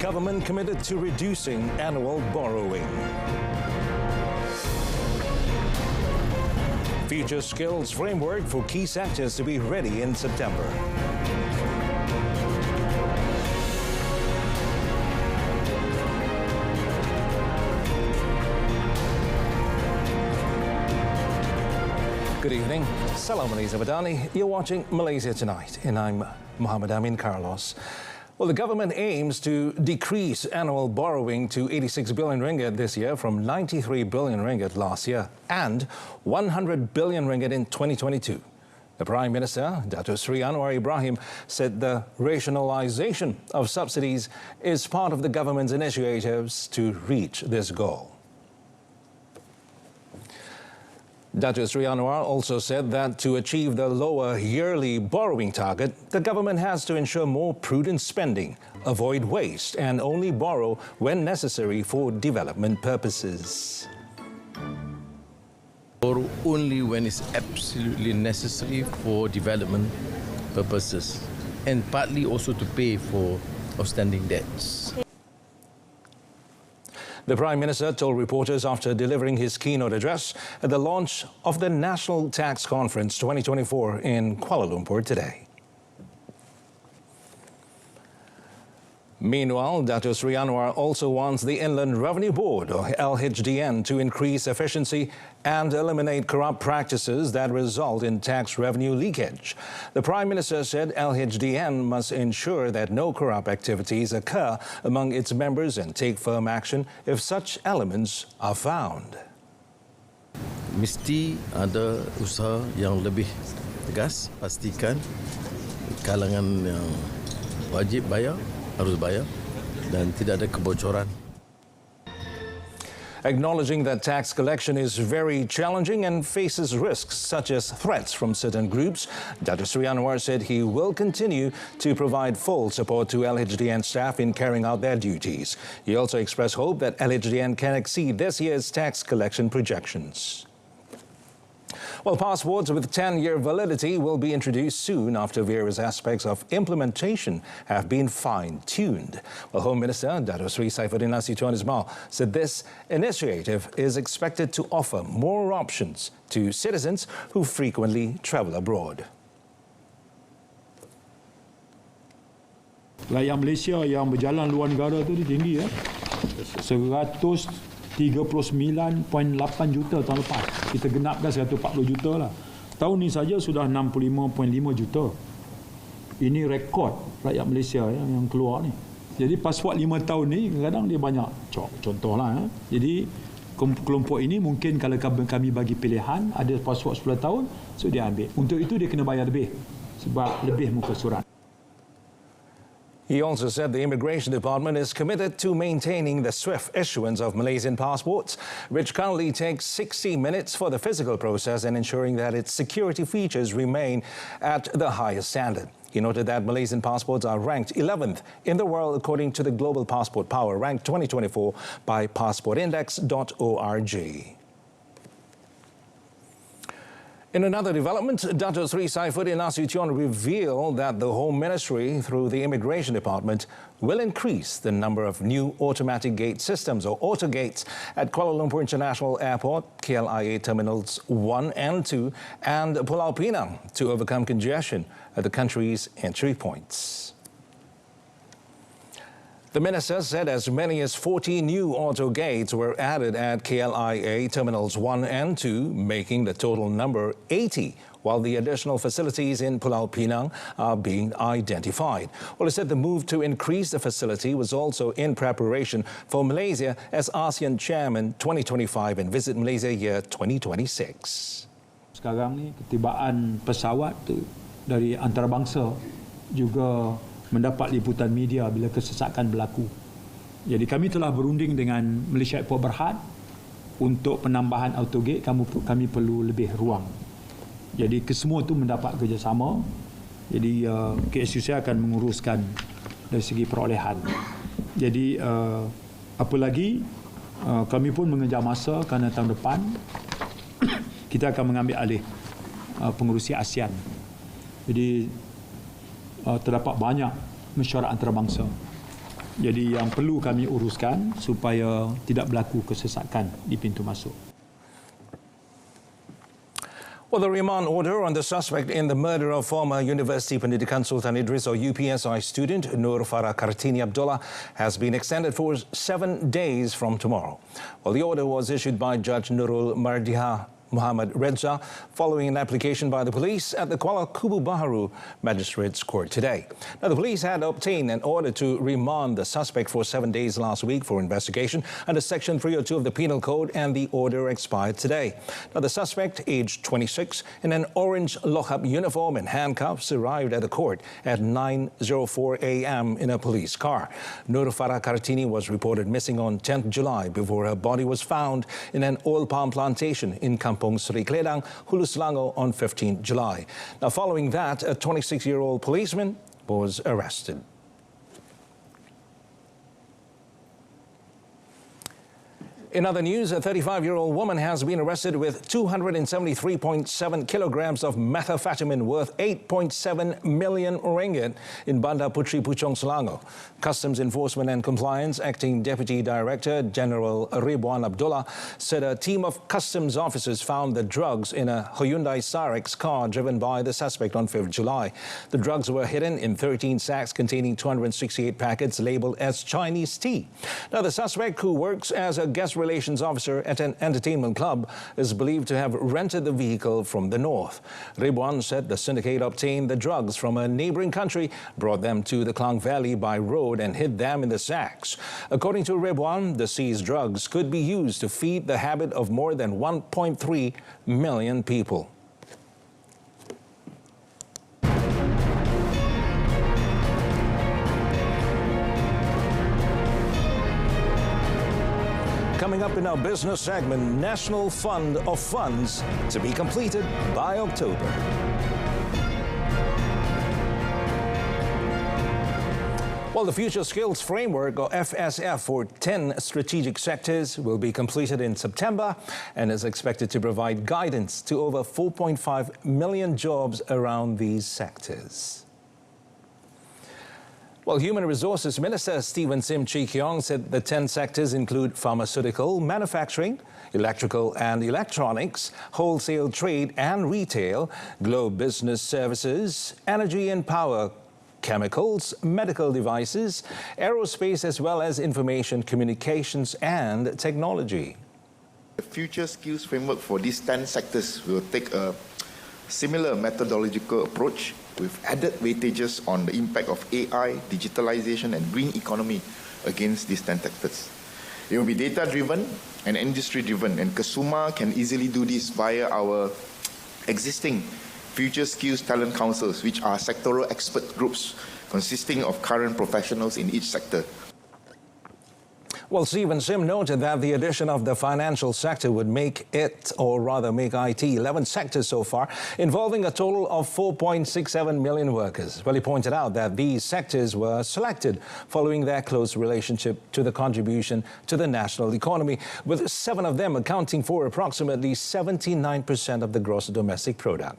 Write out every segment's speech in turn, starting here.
Government committed to reducing annual borrowing. Future skills framework for key sectors to be ready in September. Good evening. Salam Malaysia Badani. You're watching Malaysia Tonight, and I'm Muhammad Amin Carlos. Well, the government aims to decrease annual borrowing to 86 billion ringgit this year from 93 billion ringgit last year and 100 billion ringgit in 2022. The Prime Minister, Dato Sri Anwar Ibrahim, said the rationalisation of subsidies is part of the government's initiatives to reach this goal. Dato Sri Anwar also said that to achieve the lower yearly borrowing target, the government has to ensure more prudent spending, avoid waste and only borrow when necessary for development purposes. Borrow only when it's absolutely necessary for development purposes and partly also to pay for outstanding debts. The Prime Minister told reporters after delivering his keynote address at the launch of the National Tax Conference 2024 in Kuala Lumpur today. Meanwhile, Dato Sri Anwar also wants the Inland Revenue Board, or LHDN, to increase efficiency and eliminate corrupt practices that result in tax revenue leakage. The Prime Minister said LHDN must ensure that no corrupt activities occur among its members and take firm action if such elements are found. Mesti ada usaha yang lebih tegas, pastikan kalangan yang wajib bayar harus bayar dan tidak ada kebocoran. Acknowledging that tax collection is very challenging and faces risks such as threats from certain groups, Dato Sri Anwar said he will continue to provide full support to LHDN staff in carrying out their duties. He also expressed hope that LHDN can exceed this year's tax collection projections. Well, passports with 10-year validity will be introduced soon after various aspects of implementation have been fine-tuned. Well, Home Minister Dato Sri Saifuddin Nasution Ismail said this initiative is expected to offer more options to citizens who frequently travel abroad. Rakyat Malaysia yang berjalan luar negara tu tinggi ya. 139.8 juta tahun lepas. Kita genapkan 140 juta lah. Tahun ni saja sudah 65.5 juta. Ini rekod rakyat Malaysia yang keluar ni. Jadi pasport 5 tahun ni kadang-kadang dia banyak. Contohlah. Jadi kelompok ini mungkin kalau kami bagi pilihan ada pasport 10 tahun, so dia ambil. Untuk itu dia kena bayar lebih. Sebab lebih muka surat. He also said the Immigration Department is committed to maintaining the swift issuance of Malaysian passports, which currently takes 60 minutes for the physical process, and ensuring that its security features remain at the highest standard. He noted that Malaysian passports are ranked 11th in the world according to the Global Passport Power Rank 2024 by passportindex.org. In another development, Dato Sri Saifuddin Nasution revealed that the Home Ministry, through the Immigration Department, will increase the number of new automatic gate systems, or auto gates, at Kuala Lumpur International Airport, KLIA Terminals 1 and 2, and Pulau Pinang to overcome congestion at the country's entry points. The minister said as many as 40 new auto gates were added at KLIA Terminals 1 and 2, making the total number 80, while the additional facilities in Pulau Pinang are being identified. Well, he said the move to increase the facility was also in preparation for Malaysia as ASEAN Chairman 2025 and Visit Malaysia Year 2026. Sekarang ni ketibaan pesawat dari antarabangsa juga mendapat liputan media bila kesesakan berlaku. Jadi kami telah berunding dengan Malaysia Airport Berhad untuk penambahan autogate. Kami perlu lebih ruang. Jadi kesemua itu mendapat kerjasama. Jadi KSUC akan menguruskan dari segi perolehan. Jadi apa lagi, kami pun mengejar masa kerana tahun depan kita akan mengambil alih pengurusi ASEAN. Jadi terdapat banyak mesyuarat antarabangsa Jadi yang perlu kami uruskan supaya tidak berlaku kesesakan di pintu masuk. Well, the remand order on the suspect in the murder of former University Pendidikan Sultan Idris or UPSI student Nur Farah Kartini Abdullah has been extended for 7 days from tomorrow. Well, the order was issued by Judge Nurul Mardiha Muhammad Reza following an application by the police at the Kuala Kubu Baharu Magistrates Court today. Now, the police had obtained an order to remand the suspect for 7 days last week for investigation under Section 302 of the Penal Code, and the order expired today. Now, the suspect, aged 26, in an orange lock-up uniform and handcuffs, arrived at the court at 9:04 a.m. in a police car. Nur Farah Kartini was reported missing on 10th July before her body was found in an oil palm plantation in Kampung Seri Kledang, Hulu Selangor on 15th July. Now, following that, a 26-year-old policeman was arrested. In other news, a 35-year-old woman has been arrested with 273.7 kilograms of methamphetamine worth 8.7 million ringgit in Bandar Puteri Puchong, Selangor. Customs Enforcement and Compliance Acting Deputy Director General Ridwan Abdullah said a team of customs officers found the drugs in a Hyundai Sarex car driven by the suspect on 5th July. The drugs were hidden in 13 sacks containing 268 packets labeled as Chinese tea. Now, the suspect, who works as a guest relations officer at an entertainment club, is believed to have rented the vehicle from the north. Ridwan said the syndicate obtained the drugs from a neighboring country, brought them to the Klang Valley by road and hid them in the sacks. According to Ridwan, the seized drugs could be used to feed the habit of more than 1.3 million people. Coming up in our business segment, National Fund of Funds to be completed by October. Well, the Future Skills Framework, or FSF, for 10 strategic sectors will be completed in September and is expected to provide guidance to over 4.5 million jobs around these sectors. Well, Human Resources Minister Stephen Sim Chee Kiong said the 10 sectors include pharmaceutical, manufacturing, electrical and electronics, wholesale trade and retail, globe business services, energy and power, chemicals, medical devices, aerospace, as well as information, communications and technology. The Future Skills Framework for these 10 sectors will take a similar methodological approach with added weightages on the impact of AI, digitalization and green economy against these 10 sectors. It will be data-driven and industry-driven, and Kasuma can easily do this via our existing Future Skills Talent Councils, which are sectoral expert groups consisting of current professionals in each sector. Well, Stephen Sim noted that the addition of the financial sector would make it, or rather make IT, 11 sectors so far, involving a total of 4.67 million workers. Well, he pointed out that these sectors were selected following their close relationship to the contribution to the national economy, with 7 of them accounting for approximately 79% of the gross domestic product.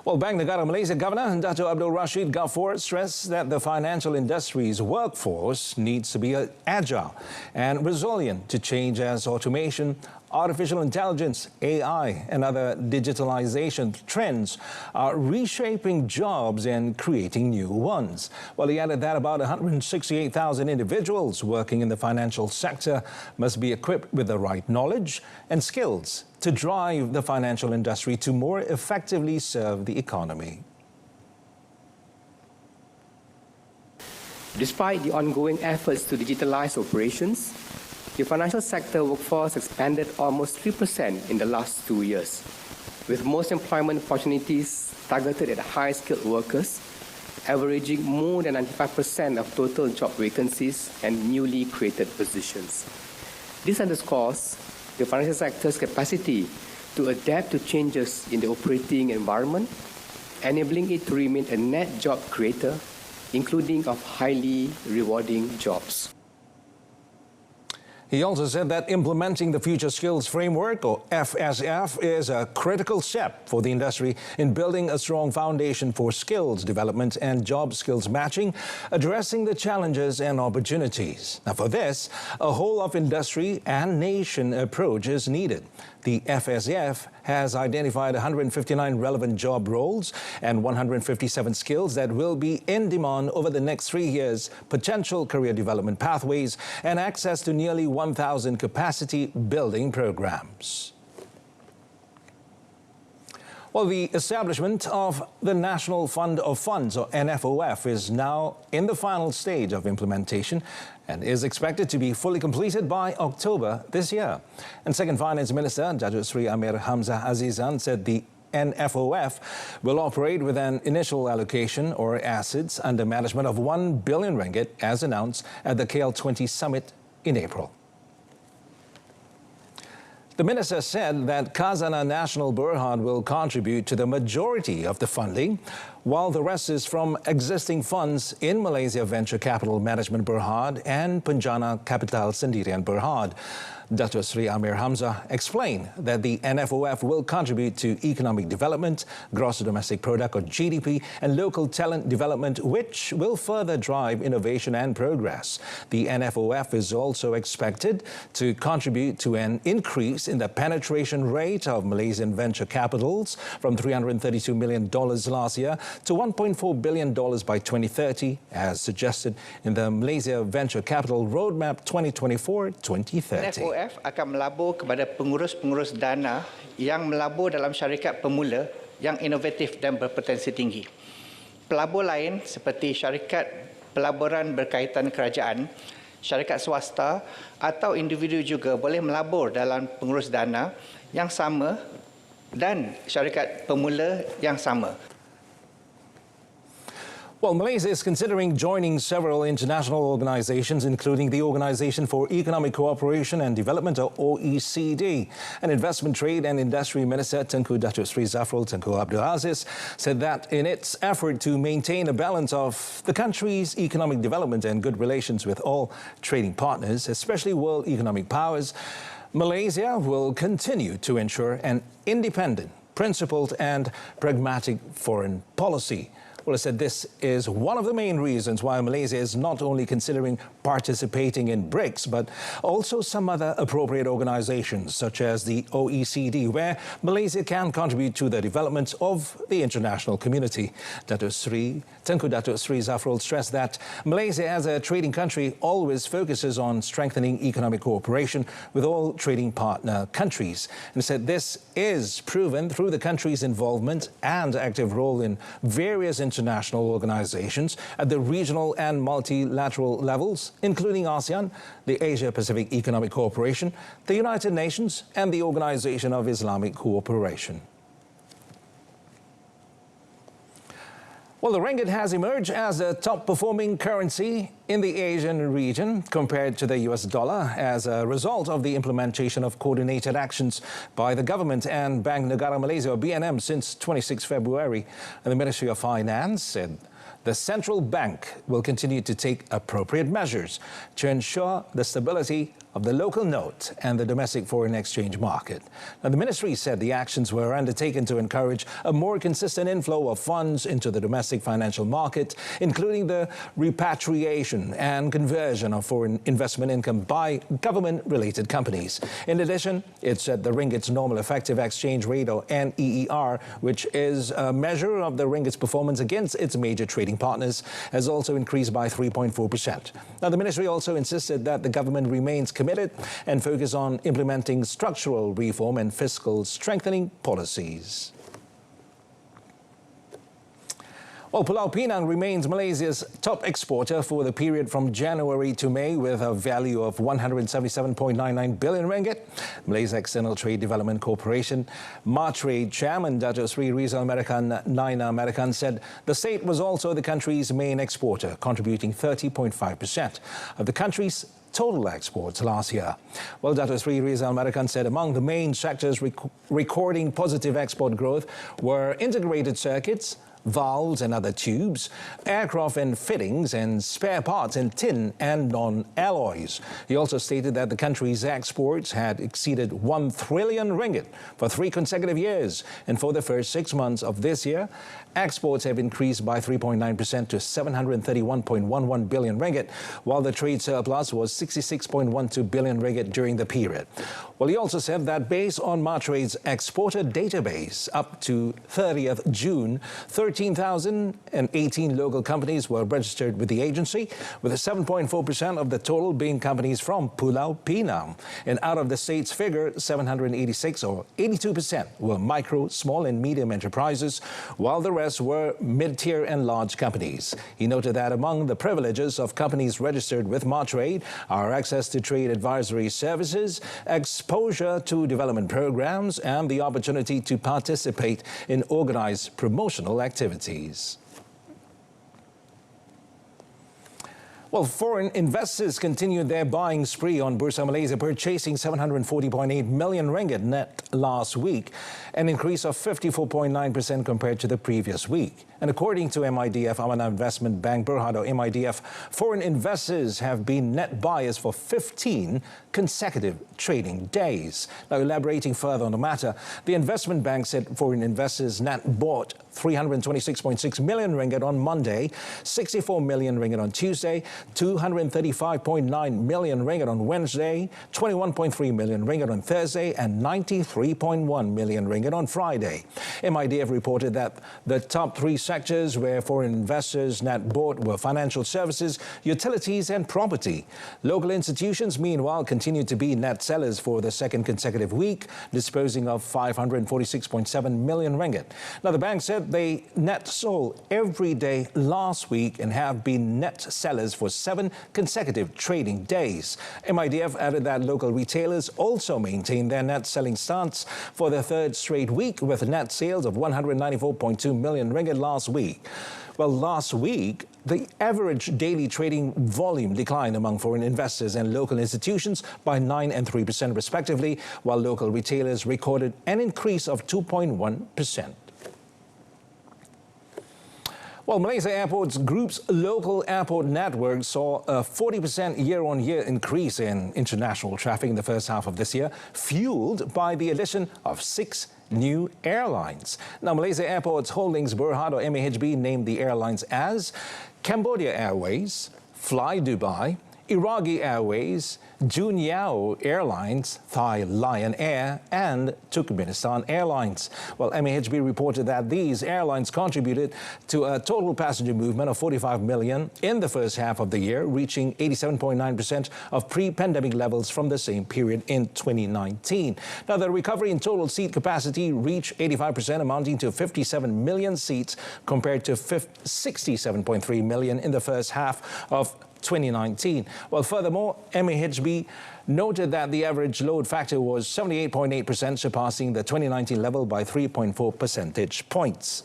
Well, Bank Negara Malaysia Governor Dato' Abdul Rashid Ghaffur stressed that the financial industry's workforce needs to be agile and resilient to change as automation, artificial intelligence, AI, and other digitalization trends are reshaping jobs and creating new ones. Well, he added that about 168,000 individuals working in the financial sector must be equipped with the right knowledge and skills to drive the financial industry to more effectively serve the economy. Despite the ongoing efforts to digitalize operations, the financial sector workforce expanded almost 3% in the last 2 years, with most employment opportunities targeted at high-skilled workers, averaging more than 95% of total job vacancies and newly created positions. This underscores the financial sector's capacity to adapt to changes in the operating environment, enabling it to remain a net job creator, including of highly rewarding jobs. He also said that implementing the Future Skills Framework, or FSF, is a critical step for the industry in building a strong foundation for skills development and job skills matching, addressing the challenges and opportunities. Now, for this, a whole-of-industry and nation approach is needed. The FSF has identified 159 relevant job roles and 157 skills that will be in demand over the next 3 years, potential career development pathways, and access to nearly 1,000 capacity building programs. Well, the establishment of the National Fund of Funds, or NFOF, is now in the final stage of implementation and is expected to be fully completed by October this year. And Second Finance Minister, Datuk Sri Amir Hamzah Azizan, said the NFOF will operate with an initial allocation or assets under management of 1 billion ringgit, as announced at the KL20 summit in April. The minister said that Khazanah Nasional Berhad will contribute to the majority of the funding, while the rest is from existing funds in Malaysia Venture Capital Management Berhad and Penjana Capital Sendirian Berhad. Datuk Sri Amir Hamzah explained that the NFOF will contribute to economic development, gross domestic product or GDP, and local talent development, which will further drive innovation and progress. The NFOF is also expected to contribute to an increase in the penetration rate of Malaysian venture capitals from $332 million last year to $1.4 billion by 2030, as suggested in the Malaysia Venture Capital Roadmap 2024-2030. akan melabur kepada pengurus-pengurus dana yang melabur dalam syarikat pemula yang inovatif dan berpotensi tinggi. Pelabur lain seperti syarikat pelaburan berkaitan kerajaan, syarikat swasta atau individu juga boleh melabur dalam pengurus dana yang sama dan syarikat pemula yang sama. Well, Malaysia is considering joining several international organizations, including the Organization for Economic Cooperation and Development, or OECD. And Investment, Trade and Industry Minister Tengku Datuk Sri Zafrul Tengku Abdul Aziz said that in its effort to maintain a balance of the country's economic development and good relations with all trading partners, especially world economic powers, Malaysia will continue to ensure an independent, principled and pragmatic foreign policy. Well, I said this is one of the main reasons why Malaysia is not only considering participating in BRICS, but also some other appropriate organizations, such as the OECD, where Malaysia can contribute to the development of the international community. Tengku Datuk Sri Zafrul stressed that Malaysia, as a trading country, always focuses on strengthening economic cooperation with all trading partner countries, and said this is proven through the country's involvement and active role in various international organizations at the regional and multilateral levels, including ASEAN, the Asia-Pacific Economic Cooperation, the United Nations, and the Organization of Islamic Cooperation. Well, the ringgit has emerged as the top-performing currency in the Asian region compared to the US dollar as a result of the implementation of coordinated actions by the government and Bank Negara Malaysia, or BNM, since 26 February. And the Ministry of Finance said the central bank will continue to take appropriate measures to ensure the stability of the local note and the domestic foreign exchange market. Now, the ministry said the actions were undertaken to encourage a more consistent inflow of funds into the domestic financial market, including the repatriation and conversion of foreign investment income by government-related companies. In addition, it said the ringgit's normal effective exchange rate, or NEER, which is a measure of the ringgit's performance against its major trading partners, has also increased by 3.4%. Now, the ministry also insisted that the government remains committed and focus on implementing structural reform and fiscal strengthening policies. Well, Pulau Pinang remains Malaysia's top exporter for the period from January to May, with a value of 177.99 billion ringgit. Malaysia External Trade Development Corporation Martrade Chairman Datuk Sri Rizal Naina American said the state was also the country's main exporter, contributing 30.5% of the country's total exports last year. Well, Datuk Sri Rizal American said among the main sectors recording positive export growth were integrated circuits, valves and other tubes, aircraft and fittings, and spare parts in tin and non-alloys. He also stated that the country's exports had exceeded 1 trillion ringgit for 3 consecutive years, and for the first 6 months of this year, exports have increased by 3.9% to 731.11 billion ringgit, while the trade surplus was 66.12 billion ringgit during the period. Well, he also said that based on Martrade's exporter database, up to 30th June, 13,018 local companies were registered with the agency, with 7.4% of the total being companies from Pulau Pinang. And out of the state's figure, 786 or 82% were micro, small and medium enterprises, while the rest were mid-tier and large companies. He noted that among the privileges of companies registered with Martrade are access to trade advisory services, exposure to development programs, and the opportunity to participate in organized promotional activities. Well, foreign investors continued their buying spree on Bursa Malaysia, purchasing 740.8 million ringgit net last week, an increase of 54.9% compared to the previous week. And according to MIDF Amanah Investment Bank Berhad, or MIDF, foreign investors have been net buyers for 15 consecutive trading days. Now, elaborating further on the matter, the investment bank said foreign investors net bought 326.6 million ringgit on Monday, 64 million ringgit on Tuesday, 235.9 million ringgit on Wednesday, 21.3 million ringgit on Thursday, and 93.1 million ringgit on Friday. MIDF reported that the top 3 sectors where foreign investors net bought were financial services, utilities, and property. Local institutions, meanwhile, continued to be net sellers for the second consecutive week, disposing of 546.7 million ringgit. Now, the bank said they net sold every day last week and have been net sellers for 7 consecutive trading days. MIDF added that local retailers also maintained their net selling stance for the 3rd straight week, with net sales of 194.2 million ringgit last week. Well, last week, the average daily trading volume declined among foreign investors and local institutions by 9% and 3% respectively, while local retailers recorded an increase of 2.1%. Well, Malaysia Airports Group's local airport network saw a 40% year-on-year increase in international traffic in the first half of this year, fueled by the addition of 6 new airlines. Now, Malaysia Airports Holdings Berhad, or MAHB, named the airlines as Cambodia Airways, Fly Dubai, Iraqi Airways, Junyao Airlines, Thai Lion Air, and Turkmenistan Airlines. Well, MAHB reported that these airlines contributed to a total passenger movement of 45 million in the first half of the year, reaching 87.9% of pre-pandemic levels from the same period in 2019. Now, the recovery in total seat capacity reached 85%, amounting to 57 million seats compared to 67.3 million in the first half of 2019. Well, furthermore, MAHB noted that the average load factor was 78.8%, surpassing the 2019 level by 3.4 percentage points.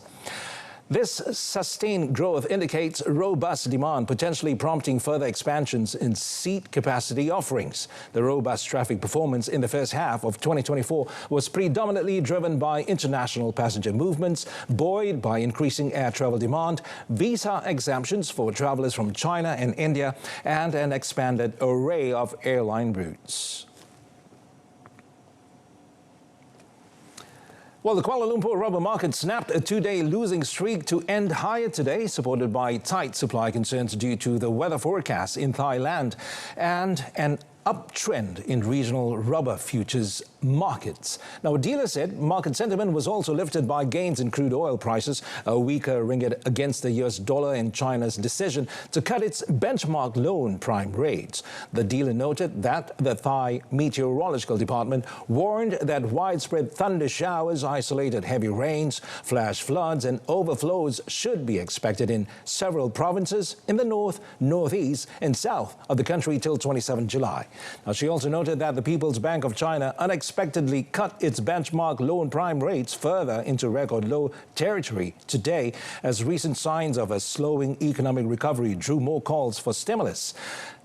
This sustained growth indicates robust demand, potentially prompting further expansions in seat capacity offerings. The robust traffic performance in the first half of 2024 was predominantly driven by international passenger movements, buoyed by increasing air travel demand, visa exemptions for travelers from China and India, and an expanded array of airline routes. Well, the Kuala Lumpur rubber market snapped a 2-day losing streak to end higher today, supported by tight supply concerns due to the weather forecast in Thailand and an uptrend in regional rubber futures markets. Now, a dealer said market sentiment was also lifted by gains in crude oil prices, a weaker ringgit against the US dollar, and China's decision to cut its benchmark loan prime rates. The dealer noted that the Thai Meteorological Department warned that widespread thunder showers, isolated heavy rains, flash floods and overflows should be expected in several provinces in the north, northeast and south of the country till 27 July. Now, she also noted that the People's Bank of China unexpectedly cut its benchmark loan prime rates further into record low territory today, as recent signs of a slowing economic recovery drew more calls for stimulus.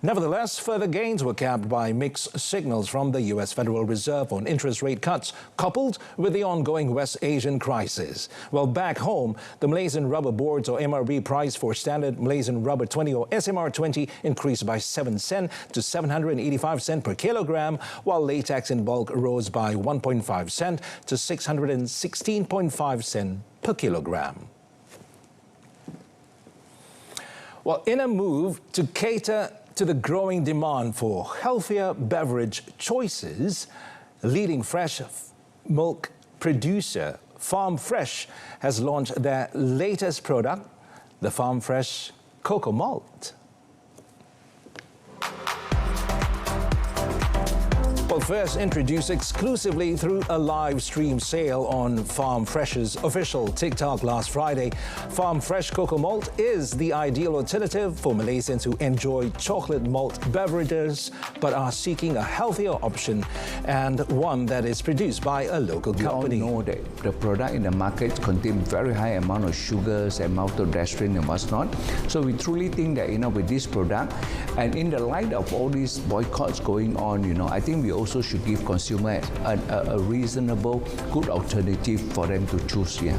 Nevertheless, further gains were capped by mixed signals from the U.S. Federal Reserve on interest rate cuts, coupled with the ongoing West Asian crisis. Well, back home, the Malaysian Rubber Board's or MRB price for standard Malaysian rubber 20 or SMR 20 increased by 7 cents to 785 cents per kilogram, while latex in bulk rose by 1.5 cents to 616.5 cents per kilogram. Well, in a move to cater to the growing demand for healthier beverage choices, leading fresh milk producer Farm Fresh has launched their latest product, the Farm Fresh Cocoa Malt. Well, first introduced exclusively through a live stream sale on Farm Fresh's official TikTok last Friday, Farm Fresh Cocoa Malt is the ideal alternative for Malaysians who enjoy chocolate malt beverages but are seeking a healthier option and one that is produced by a local company. We all know that the product in the market contains very high amount of sugars and maltodextrin and whatnot. So we truly think that, with this product, and in the light of all these boycotts going on, I think we also should give consumers a reasonable, good alternative for them to choose. Yeah.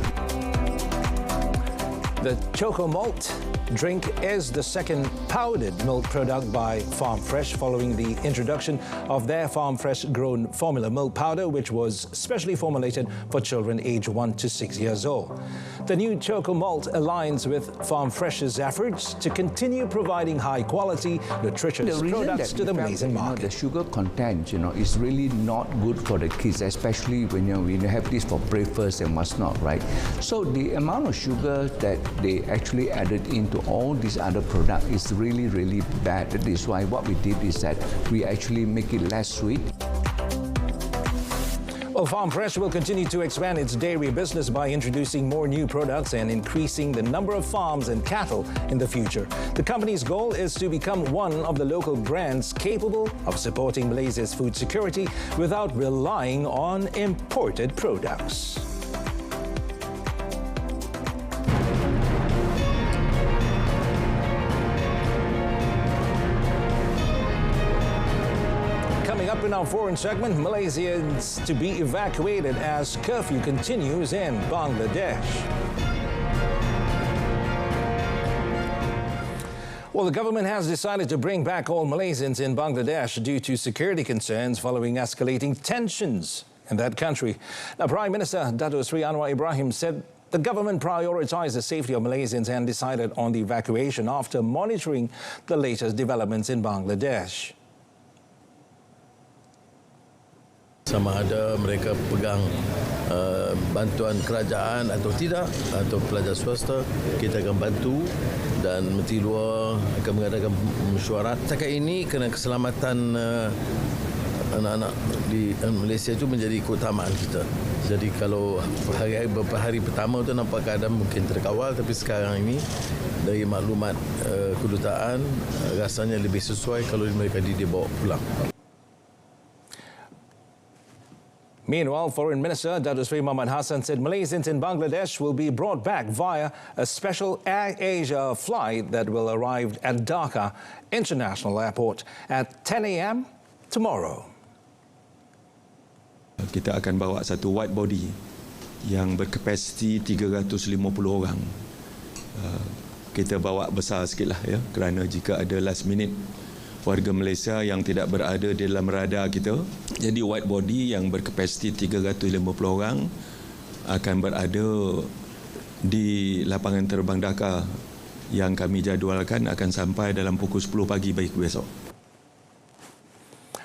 The Choco Malt drink is the second powdered milk product by Farm Fresh following the introduction of their Farm Fresh grown formula milk powder, which was specially formulated for children aged 1 to 6 years old. The new Choco Malt aligns with Farm Fresh's efforts to continue providing high-quality, nutritious products to the Malaysian market. The sugar content, is really not good for the kids, especially when you have this for breakfast and whatnot, right? So the amount of sugar that they actually added into all these other products is really, really bad. That is why what we did is that we actually make it less sweet. Well, Farm Fresh will continue to expand its dairy business by introducing more new products and increasing the number of farms and cattle in the future. The company's goal is to become one of the local brands capable of supporting Malaysia's food security without relying on imported products. Up in our foreign segment, Malaysians to be evacuated as curfew continues in Bangladesh. Well, the government has decided to bring back all Malaysians in Bangladesh due to security concerns following escalating tensions in that country. Now, Prime Minister Datuk Seri Anwar Ibrahim said the government prioritized the safety of Malaysians and decided on the evacuation after monitoring the latest developments in Bangladesh. Sama ada mereka pegang bantuan kerajaan atau tidak, atau pelajar swasta, kita akan bantu, dan Menteri Luar akan mengadakan mesyuarat. Setakat ini kerana keselamatan anak-anak di Malaysia itu menjadi keutamaan kita. Jadi kalau beberapa hari pertama itu nampak keadaan mungkin terkawal, tapi sekarang ini dari maklumat kedutaan rasanya lebih sesuai kalau mereka dibawa pulang. Meanwhile, Foreign Minister Datuk Seri Muhammad Hassan said Malaysians in Bangladesh will be brought back via a special Air Asia flight that will arrive at Dhaka International Airport at 10 a.m. tomorrow. Kita akan bawa satu wide body yang berkapasiti 350 orang. Kita bawa besar sikitlah ya, kerana jika ada last minute warga Malaysia yang tidak berada di dalam radar kita. Jadi wide body yang berkapasiti 350 orang akan berada di lapangan terbang Dhaka yang kami jadualkan akan sampai dalam pukul 10 pagi baik besok.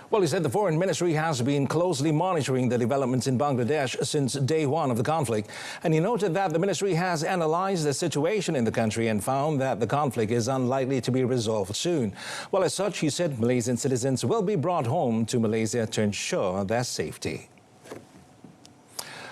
Well, he said the Foreign Ministry has been closely monitoring the developments in Bangladesh since day one of the conflict. And he noted that the ministry has analyzed the situation in the country and found that the conflict is unlikely to be resolved soon. Well, as such, he said Malaysian citizens will be brought home to Malaysia to ensure their safety.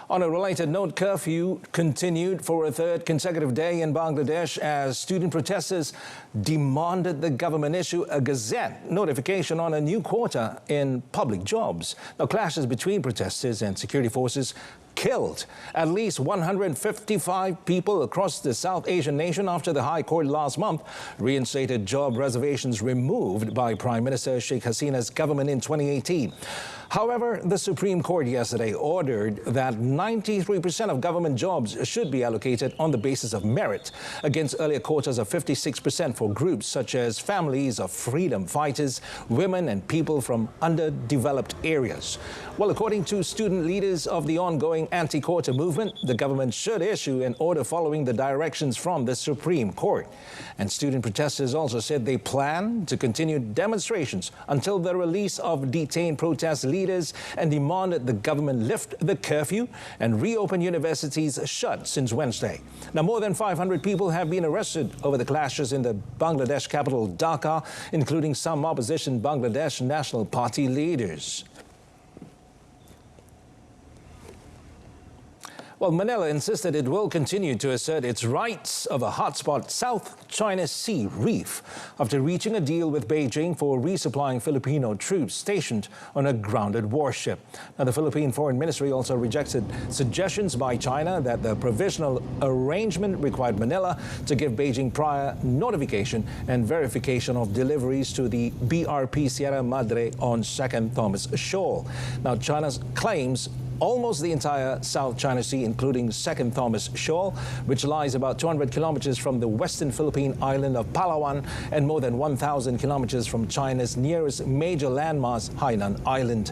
On a related note, curfew continued for a third consecutive day in Bangladesh as student protesters demanded the government issue a gazette notification on a new quota in public jobs. Now, clashes between protesters and security forces killed at least 155 people across the South Asian nation after the High Court last month reinstated job reservations removed by Prime Minister Sheikh Hasina's government in 2018. However, the Supreme Court yesterday ordered that 93% of government jobs should be allocated on the basis of merit, against earlier quotas of 56% for groups such as families of freedom fighters, women and people from underdeveloped areas. Well, according to student leaders of the ongoing anti-quota movement, the government should issue an order following the directions from the Supreme Court. And student protesters also said they plan to continue demonstrations until the release of detained protest leaders and demanded the government lift the curfew and reopen universities shut since Wednesday. Now, more than 500 people have been arrested over the clashes in the Bangladesh capital Dhaka, including some opposition Bangladesh National Party leaders. Well, Manila insisted it will continue to assert its rights of a hotspot South China Sea reef after reaching a deal with Beijing for resupplying Filipino troops stationed on a grounded warship. Now, the Philippine Foreign Ministry also rejected suggestions by China that the provisional arrangement required Manila to give Beijing prior notification and verification of deliveries to the BRP Sierra Madre on 2nd Thomas Shoal. Now, China's claims almost the entire South China Sea, including 2nd Thomas Shoal, which lies about 200 kilometers from the western Philippine island of Palawan and more than 1,000 kilometers from China's nearest major landmass, Hainan Island.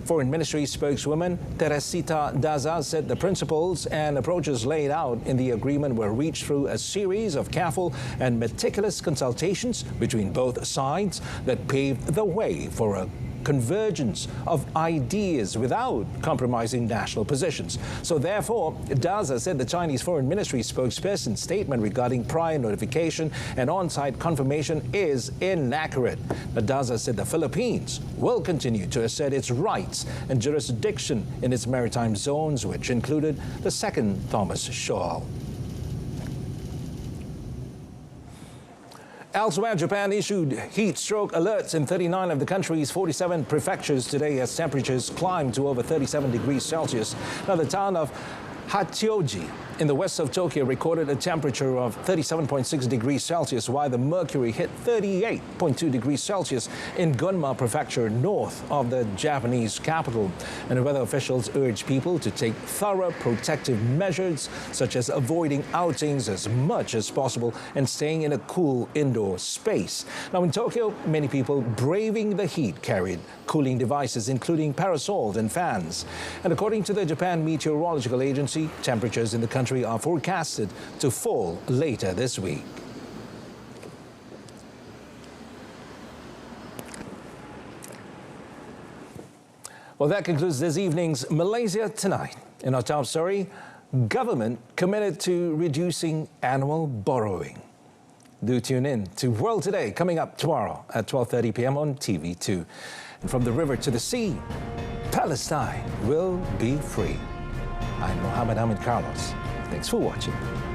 Foreign Ministry spokeswoman Teresita Daza said the principles and approaches laid out in the agreement were reached through a series of careful and meticulous consultations between both sides that paved the way for a convergence of ideas without compromising national positions. So therefore, Daza said the Chinese Foreign Ministry spokesperson's statement regarding prior notification and on-site confirmation is inaccurate. Daza said the Philippines will continue to assert its rights and jurisdiction in its maritime zones, which included the 2nd Thomas Shoal. Elsewhere, Japan issued heat stroke alerts in 39 of the country's 47 prefectures today as temperatures climbed to over 37 degrees Celsius. Now, the town of Hachioji in the west of Tokyo recorded a temperature of 37.6 degrees Celsius, while the mercury hit 38.2 degrees Celsius in Gunma Prefecture, north of the Japanese capital. And weather officials urged people to take thorough protective measures, such as avoiding outings as much as possible and staying in a cool indoor space. Now, in Tokyo, many people braving the heat carried cooling devices, including parasols and fans. And according to the Japan Meteorological Agency, temperatures in the country are forecasted to fall later this week. Well, that concludes this evening's Malaysia Tonight. In our top story, government committed to reducing annual borrowing. Do tune in to World Today, coming up tomorrow at 12:30 p.m. on TV2. And from the river to the sea, Palestine will be free. I'm Mohammed Ahmed Carlos. Thanks for watching.